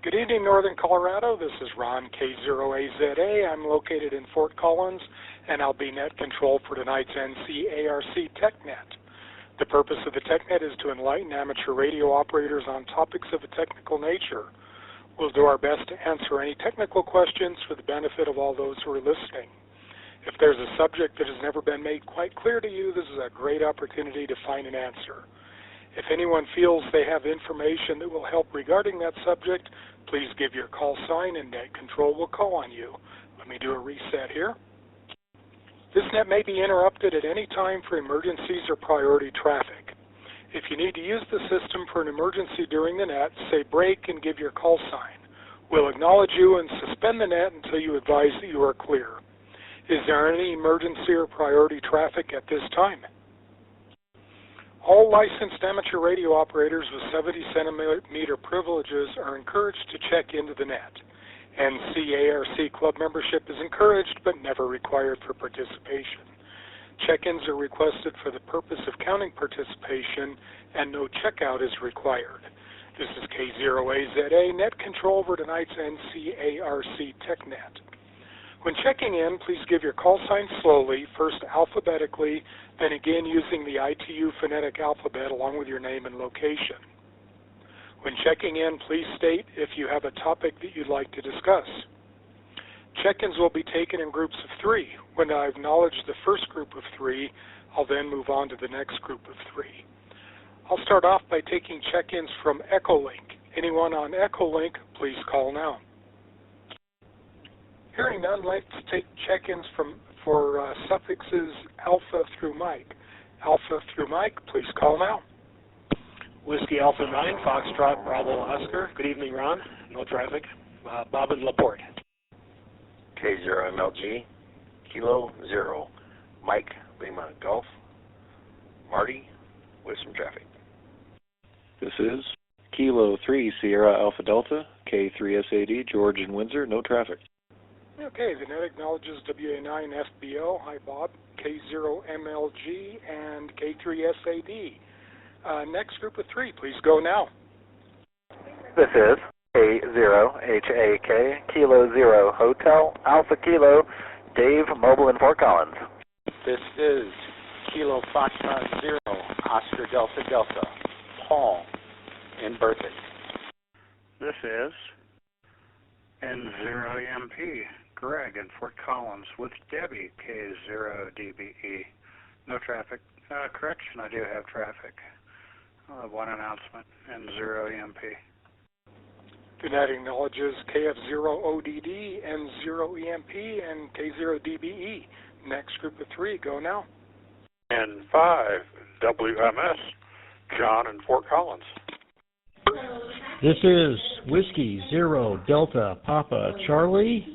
Good evening, Northern Colorado. This is Ron, K0AZA. I'm located in Fort Collins, and I'll be net control for tonight's NCARC TechNet. The purpose of the TechNet is to enlighten amateur radio operators on topics of a technical nature. We'll do our best to answer any technical questions for the benefit of all those who are listening. If there's a subject that has never been made quite clear to you, this is a great opportunity to find an answer. If anyone feels they have information that will help regarding that subject, please give your call sign and net control will call on you. Let me do a reset here. This net may be interrupted at any time for emergencies or priority traffic. If you need to use the system for an emergency during the net, say break and give your call sign. We'll acknowledge you and suspend the net until you advise that you are clear. Is there any emergency or priority traffic at this time? All licensed amateur radio operators with 70-centimeter privileges are encouraged to check into the net. NCARC club membership is encouraged but never required for participation. Check-ins are requested for the purpose of counting participation, and no checkout is required. This is K0AZA, net control over tonight's NCARC TechNet. When checking in, please give your call sign slowly, first alphabetically, then again using the ITU phonetic alphabet along with your name and location. When checking in, please state if you have a topic that you'd like to discuss. Check-ins will be taken in groups of 3. When I acknowledge the first group of 3, I'll then move on to the next group of 3. I'll start off by taking check-ins from Echolink. Anyone on Echolink, please call now. Hearing none, let's take check-ins for suffixes Alpha through Mike. Alpha through Mike, please call now. Whiskey Alpha 9, Foxtrot, Bravo, Oscar. Good evening, Ron. No traffic. Bob and Laporte. K0MLG, Kilo 0, Mike, Lima, Golf, Marty, with some traffic. This is Kilo 3, Sierra Alpha Delta, K3SAD, George and Windsor, no traffic. Okay, the net acknowledges WA9 FBO, hi Bob, K0MLG, and K3SAD. Next group of 3, please go now. This is K0HAK, Kilo 0, Hotel, Alpha Kilo, Dave, Mobile in Fort Collins. This is Kilo Foxtrot 0, Oscar Delta Delta, Paul in Berkeley. This is N0EMP, Greg in Fort Collins with Debbie, K0DBE. No traffic. Correction, I do have traffic. I'll have one announcement, N0EMP. The net acknowledges KF0ODD, N0EMP, and K0DBE. Next group of 3, go now. N5 WMS, John in Fort Collins. This is Whiskey 0 Delta Papa Charlie,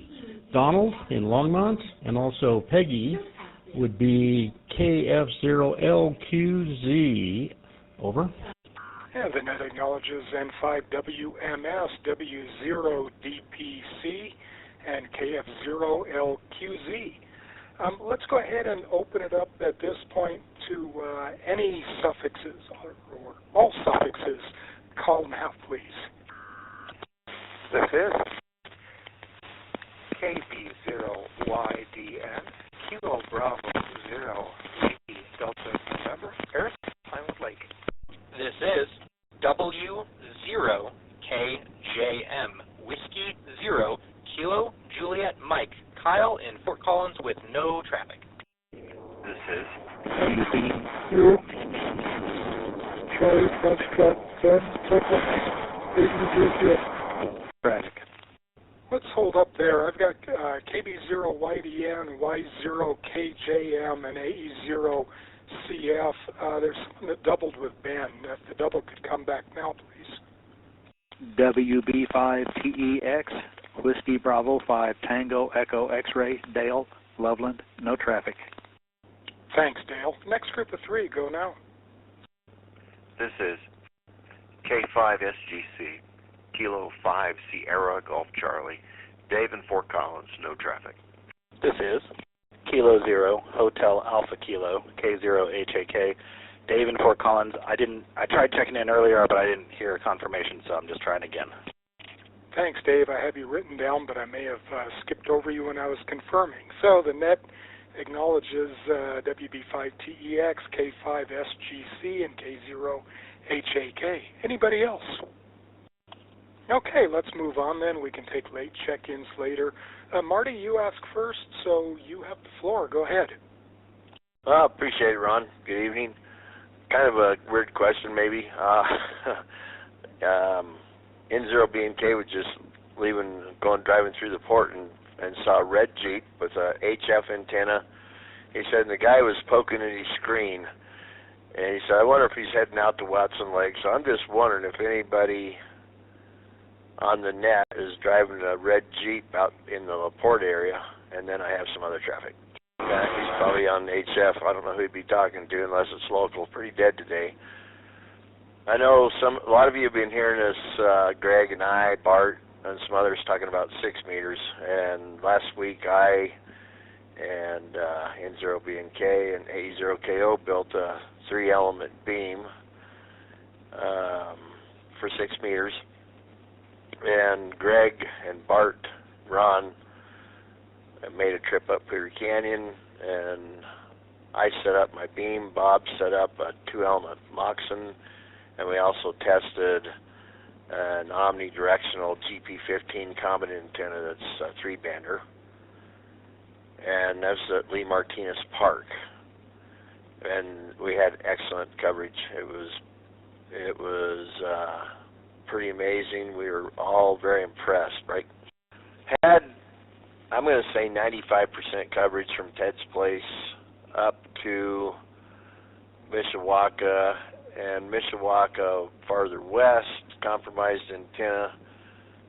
Donald in Longmont, and also Peggy would be KF0LQZ. Over. Yeah, the net acknowledges N5 WMS, W0DPC, and KF0LQZ. Let's go ahead and open it up at this point to any suffixes or all suffixes. Call now, please. This is KB0YDN, Kilo Bravo 0, Delta November, Eric, Pinewood Lake. This is W0KJM, Whiskey 0, Kilo Juliet Mike, Kyle in Fort Collins with no traffic. This is Charlie Foxtrot, Traffic. Let's hold up there. I've got KB0YDN, Y0KJM, and AE0CF. There's something that doubled with Ben. If the double could come back now, please. WB5TEX, Whiskey Bravo 5 Tango Echo X-Ray, Dale, Loveland, no traffic. Thanks, Dale. Next group of 3, go now. This is K5SGC, Kilo 5 Sierra Golf Charlie, Dave in Fort Collins, no traffic. This is Kilo 0, Hotel Alpha Kilo, K0HAK, Dave in Fort Collins. I tried checking in earlier, but I didn't hear a confirmation, so I'm just trying again. Thanks, Dave. I have you written down, but I may have skipped over you when I was confirming. So the net acknowledges WB5TEX, K5SGC, and K0HAK. Anybody else? Okay, let's move on then. We can take late check-ins later. Marty, you asked first, so you have the floor. Go ahead. Appreciate it, Ron. Good evening. Kind of a weird question, maybe. N0BNK was just driving through the port and saw a red Jeep with a HF antenna. He said the guy was poking at his screen, and he said, I wonder if he's heading out to Watson Lake. So I'm just wondering if anybody on the net is driving a red Jeep out in the LaPorte area, and then I have some other traffic. He's probably on HF. I don't know who he'd be talking to unless it's local. Pretty dead today. I know a lot of you have been hearing us, Greg and I, Bart, and some others talking about 6 meters. And last week I and N0BNK and A0KO built a 3-element beam for 6 meters. And Greg and Bart, Ron, made a trip up Clear Canyon, and I set up my beam. Bob set up a 2-element Moxon, and we also tested an omnidirectional GP15 common antenna that's a 3-bander, and that's at Lee Martinez Park. And we had excellent coverage. It was pretty amazing. We were all very impressed. Right? I'm going to say 95% coverage from Ted's Place up to Mishawaka, and Mishawaka farther west, compromised antenna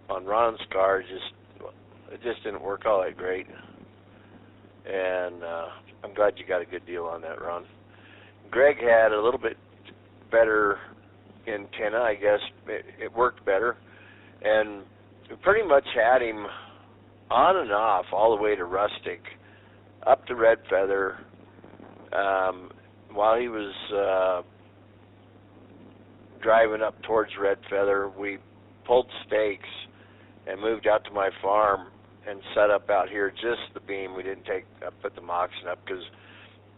on Ron's car. It just didn't work all that great. And I'm glad you got a good deal on that, Ron. Greg had a little bit better antenna, I guess. It worked better. And we pretty much had him on and off all the way to Rustic, up to Red Feather. While he was driving up towards Red Feather, we pulled stakes and moved out to my farm and set up out here just the beam. We didn't put the Moxon up because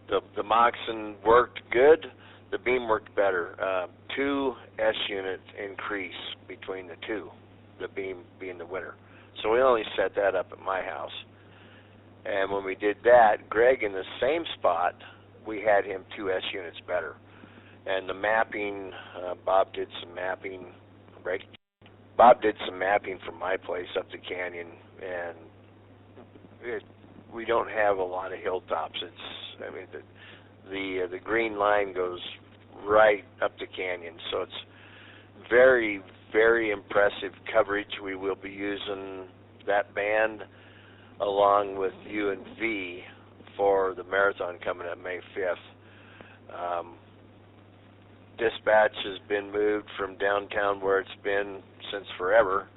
the Moxon worked good. The beam worked better. 2 S units increase between the two, the beam being the winner. So we only set that up at my house. And when we did that, Greg in the same spot, we had him 2 S units better. And the mapping, Bob did some mapping, right? Bob did some mapping from my place up the canyon, and we don't have a lot of hilltops. The green line goes right up the canyon, so it's very, very impressive coverage. We will be using that band along with U and V for the marathon coming up May 5th. Dispatch has been moved from downtown where it's been since forever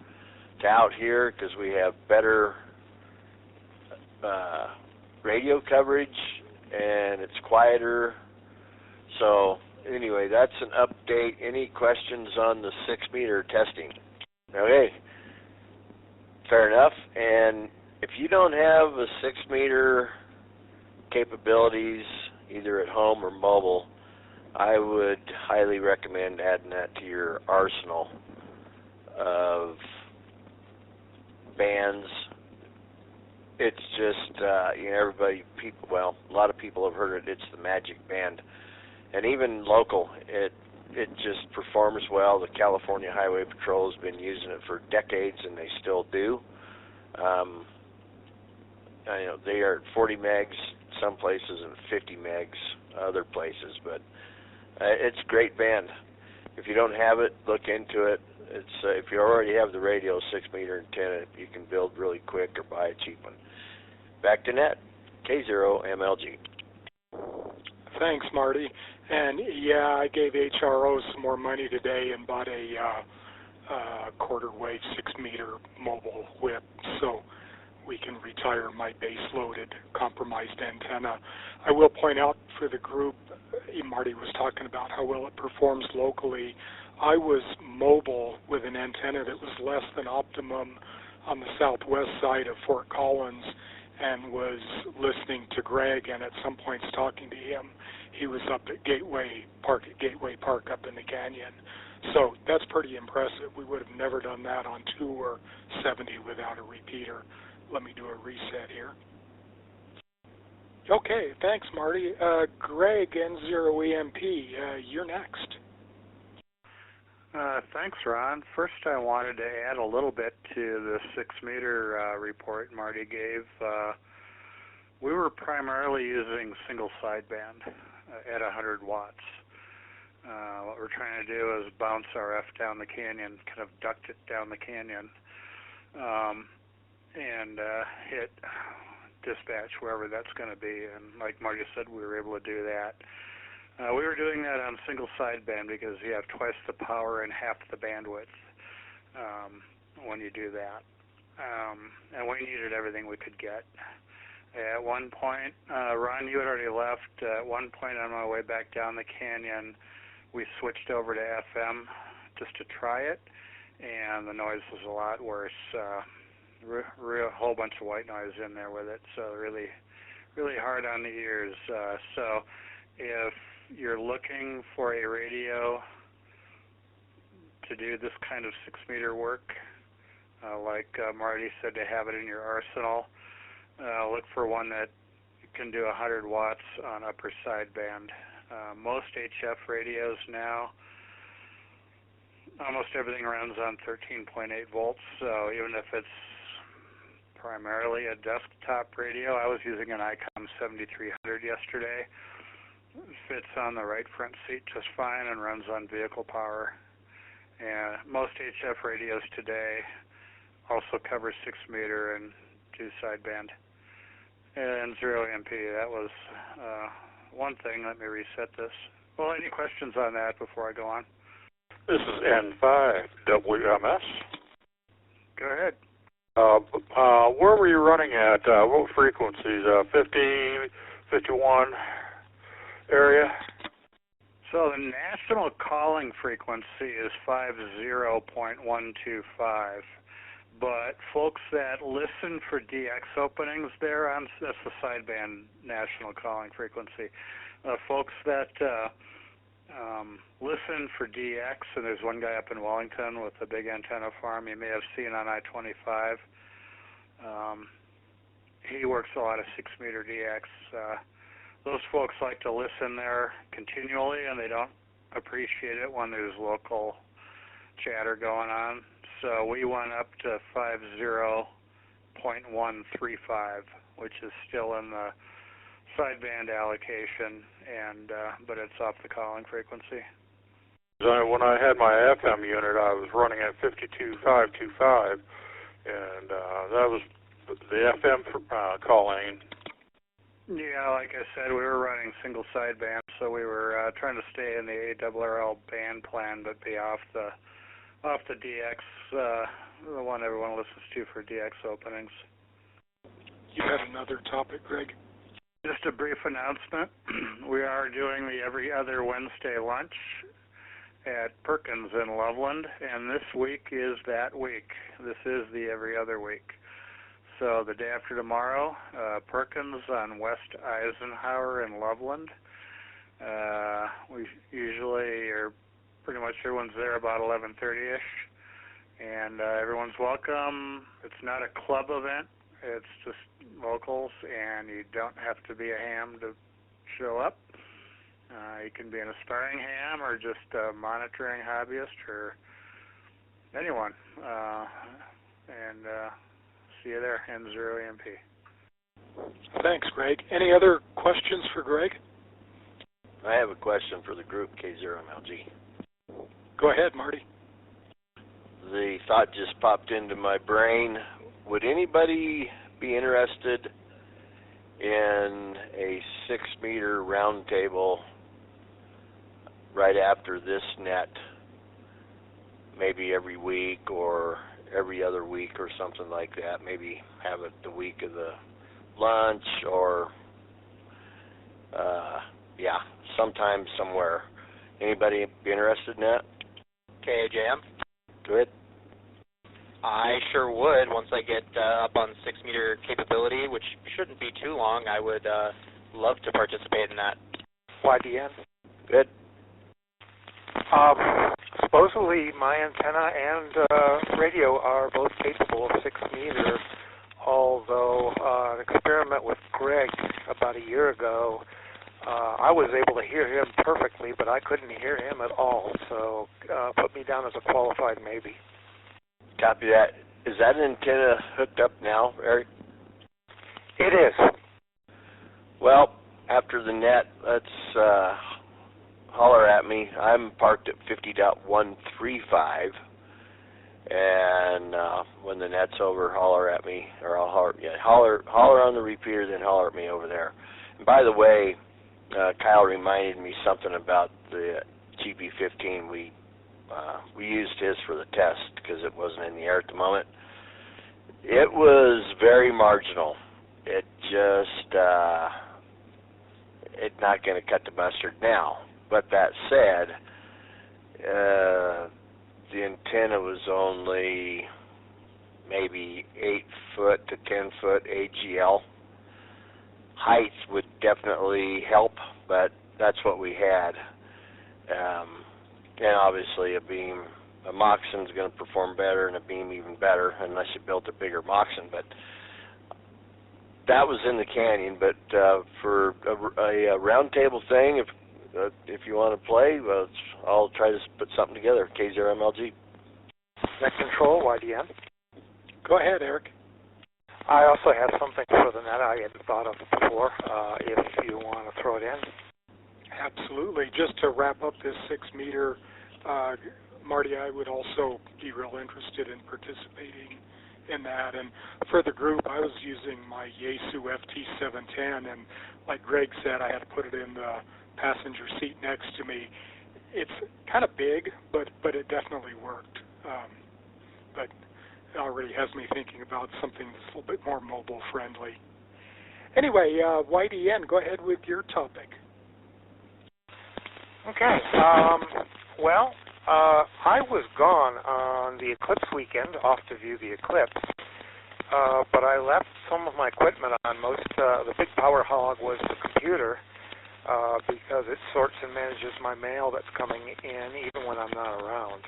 to out here because we have better radio coverage and it's quieter. So anyway, that's an update. Any questions on the 6-meter testing? Okay, fair enough. And if you don't have a 6-meter capabilities either at home or mobile, I would highly recommend adding that to your arsenal of bands. It's just, a lot of people have heard it. It's the magic band. And even local, it just performs well. The California Highway Patrol has been using it for decades, and they still do. They are at 40 megs some places and 50 megs other places, but it's a great band. If you don't have it, look into it. It's if you already have the radio 6-meter antenna, you can build really quick or buy a cheap one. Back to net, K0MLG. Thanks, Marty. And yeah, I gave HRO some more money today and bought a quarter-wave 6-meter mobile whip, so we can retire my base-loaded compromised antenna. I will point out for the group, Marty was talking about how well it performs locally. I was mobile with an antenna that was less than optimum on the southwest side of Fort Collins and was listening to Greg, and at some points talking to him. He was up at Gateway Park up in the canyon. So that's pretty impressive. We would have never done that on 2 or 70 without a repeater. Let me do a reset here. Okay, thanks, Marty. Greg, N0EMP, you're next. Thanks, Ron. First, I wanted to add a little bit to the 6-meter report Marty gave. We were primarily using single sideband at 100 watts. What we're trying to do is bounce RF down the canyon, kind of duct it down the canyon, and hit dispatch wherever that's going to be. And like Marty said, we were able to do that. We were doing that on single sideband because you have twice the power and half the bandwidth when you do that. And we needed everything we could get. At one point, Ron, you had already left. At one point on my way back down the canyon, we switched over to FM just to try it, and the noise was a lot worse. Real whole bunch of white noise in there with it, so really, really hard on the ears. So if you're looking for a radio to do this kind of 6-meter work, like Marty said, to have it in your arsenal, look for one that can do 100 watts on upper sideband. Most HF radios now, almost everything runs on 13.8 volts, so even if it's primarily a desktop radio, I was using an ICOM 7300 yesterday. It fits on the right front seat just fine and runs on vehicle power. And most HF radios today also cover 6-meter and 2 sideband. And 0MP, that was one thing. Let me reset this. Well, any questions on that before I go on? This is N5WMS. Go ahead. Where were you running at? What frequencies? 50, 51 area? So the national calling frequency is 50.125. But folks that listen for DX openings there, that's the sideband national calling frequency. Folks that listen for DX, and there's one guy up in Wellington with a big antenna farm you may have seen on I-25. He works a lot of 6-meter DX. Those folks like to listen there continually, and they don't appreciate it when there's local chatter going on. So we went up to 50.135, which is still in the sideband allocation, and but it's off the calling frequency. When I had my FM unit, I was running at 52.525, and that was the FM calling. Yeah, like I said, we were running single sideband, so we were trying to stay in the ARRL band plan, but be off the DX, the one everyone listens to for DX openings. You had another topic, Greg? Just a brief announcement. We are doing the every other Wednesday lunch at Perkins in Loveland, and this week is that week. This is the every other week. So the day after tomorrow, Perkins on West Eisenhower in Loveland. We usually are pretty much everyone's there about 11:30ish, and everyone's welcome. It's not a club event. It's just locals, and you don't have to be a ham to show up. You can be an aspiring ham or just a monitoring hobbyist or anyone. And see you there, N0EMP. Thanks, Greg. Any other questions for Greg? I have a question for the group, K0MLG. Go ahead, Marty. The thought just popped into my brain. Would anybody be interested in a 6-meter round table right after this net, maybe every week or every other week or something like that? Maybe have it the week of the lunch or, sometime somewhere. Anybody be interested in that? KAJM. Good. I sure would. Once I get up on 6-meter capability, which shouldn't be too long, I would love to participate in that. YDN. Good. Supposedly my antenna and radio are both capable of 6 meter, although an experiment with Greg about a year ago, I was able to hear him perfectly, but I couldn't hear him at all, so put me down as a qualified maybe. Copy that. Is that antenna hooked up now, Eric? It is. Well, after the net, let's holler at me. I'm parked at 50.135, and when the net's over, holler at me, or I'll holler on the repeater, then holler at me over there. And by the way, Kyle reminded me something about the GP15. We used his for the test because it wasn't in the air at the moment. It was very marginal. It just it's not going to cut the mustard now. But that said, the antenna was only maybe 8 foot to 10 foot AGL. Height would definitely help, but that's what we had. And obviously a Moxon's going to perform better and a beam even better unless you built a bigger Moxon. But that was in the Canyon. But for a round table thing, if you want to play, well, I'll try to put something together. K0MLG. Net control, YDN. Go ahead, Eric. I also have something for the net I hadn't thought of before, if you want to throw it in. Absolutely. Just to wrap up this 6 meter, Marty, I would also be real interested in participating in that. And for the group, I was using my Yaesu FT710, and like Greg said, I had to put it in the passenger seat next to me. It's kind of big, but it definitely worked. But it already has me thinking about something that's a little bit more mobile friendly. Anyway, YDN, go ahead with your topic. Okay. Well, I was gone on the eclipse weekend, off to view the eclipse, but I left some of my equipment on. The big power hog was the computer, because it sorts and manages my mail that's coming in even when I'm not around.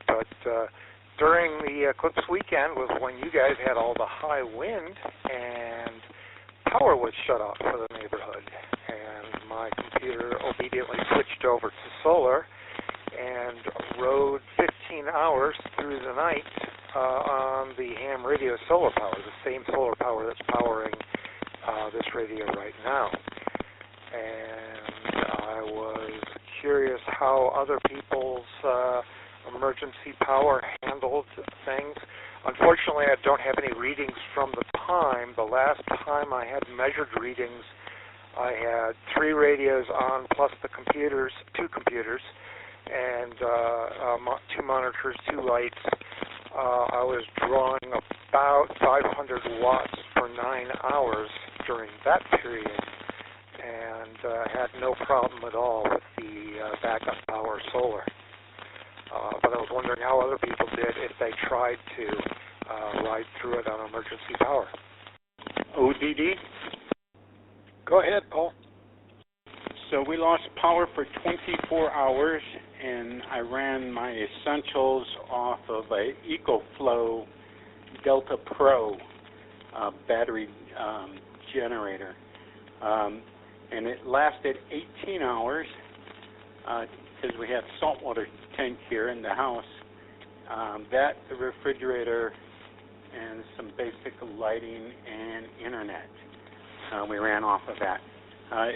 But during the eclipse weekend was when you guys had all the high wind and power was shut off for the neighborhood. And my computer obediently switched over to solar and rode 15 hours through the night on the ham radio solar power, the same solar power that's powering this radio right now. And I was curious how other people's emergency power handled things. Unfortunately, I don't have any readings from the time. The last time I had measured readings, I had 3 radios on plus the computers, 2 computers, and 2 monitors, 2 lights. I was drawing about 500 watts for 9 hours during that period, and had no problem at all with the backup power solar. But I was wondering how other people did if they tried to ride through it on emergency power. ODD? Go ahead, Paul. So we lost power for 24 hours, and I ran my essentials off of a EcoFlow Delta Pro battery generator. And it lasted 18 hours because we have saltwater tank here in the house. That, the refrigerator, and some basic lighting and internet. We ran off of that.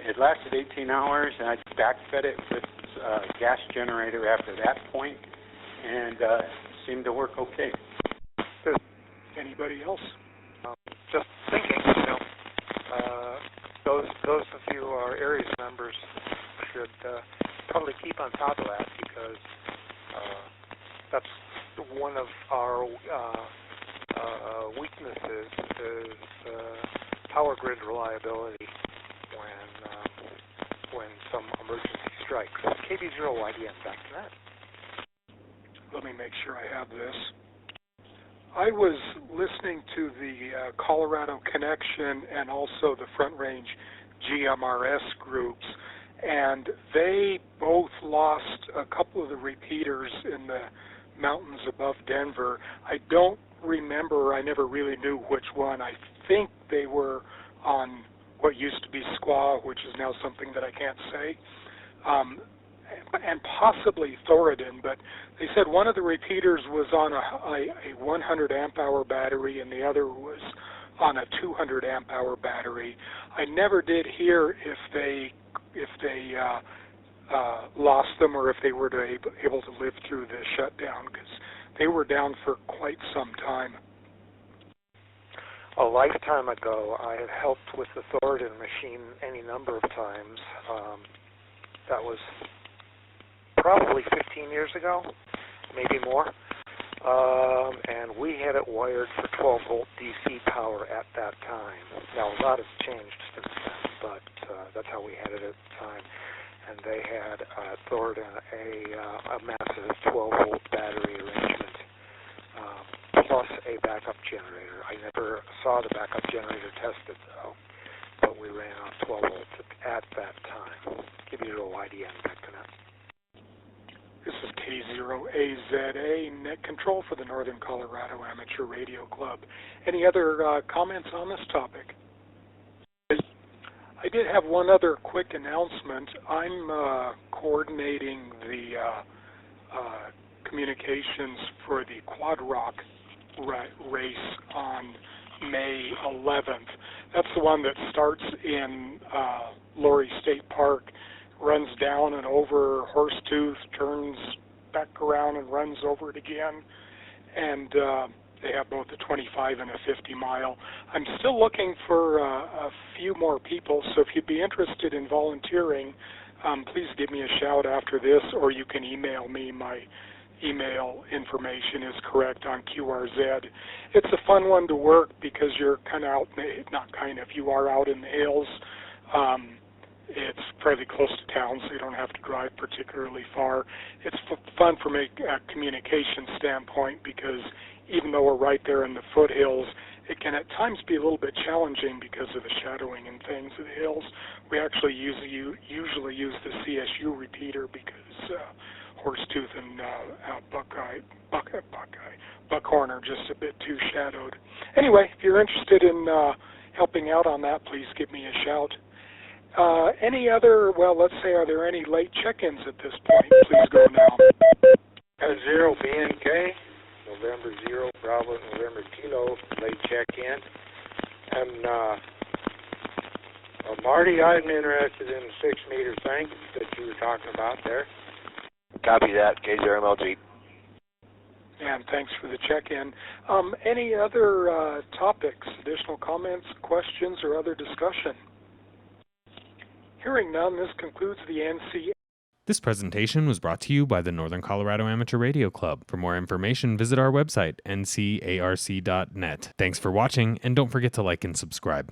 It lasted 18 hours, and I backfed it with a gas generator after that point, and seemed to work okay. Anybody else? Just thinking, those of you who are Aries members should probably keep on top of that, because that's one of our weaknesses is power grid reliability when some emergency strikes. KB0YDN, back to that. Let me make sure I have this. I was listening to the Colorado Connection and also the Front Range GMRS groups, and they both lost a couple of the repeaters in the mountains above Denver. I don't remember, I never really knew which one. I think they were on what used to be Squaw, which is now something that I can't say, and possibly Thoradin, but they said one of the repeaters was on a 100 amp hour battery and the other was on a 200 amp hour battery. I never did hear if they lost them or if they were able to live through the shutdown, because they were down for quite some time. A lifetime ago, I had helped with the Thoradin machine any number of times. That was probably 15 years ago, maybe more. And we had it wired for 12-volt DC power at that time. Now, a lot has changed since then, but that's how we had it at the time. And they had Thoradin a massive 12-volt battery arrangement, plus a backup generator. I never saw the backup generator tested, though, but we ran on 12 volts at that time. Give you a little IDN back to that. This is K0AZA, net control for the Northern Colorado Amateur Radio Club. Any other comments on this topic? I did have one other quick announcement. I'm coordinating the communications for the Quad Rock race on May 11th. That's the one that starts in Laurie State Park, runs down and over Horsetooth, turns back around and runs over it again, and they have both a 25 and a 50 mile. I'm still looking for a few more people, so if you'd be interested in volunteering, please give me a shout after this, or you can email me. My email information is correct on QRZ. It's a fun one to work because you're kind of out, you are out in the hills. It's fairly close to town, so you don't have to drive particularly far. It's fun from a communication standpoint because even though we're right there in the foothills, it can at times be a little bit challenging because of the shadowing and things of the hills. We actually usually use the CSU repeater because Horsetooth and Buckhorn are just a bit too shadowed. Anyway, if you're interested in helping out on that, please give me a shout. Any other, let's say, are there any late check-ins at this point? Please go now. 0 BNK, November 0, Bravo, November Kilo, late check-in. And Marty, I'm interested in the 6-meter thing that you were talking about there. Copy that, K0MLG. And thanks for the check-in. Any other topics, additional comments, questions, or other discussion? Hearing none, this concludes the NC. This presentation was brought to you by the Northern Colorado Amateur Radio Club. For more information, visit our website, ncarc.net. Thanks for watching, and don't forget to like and subscribe.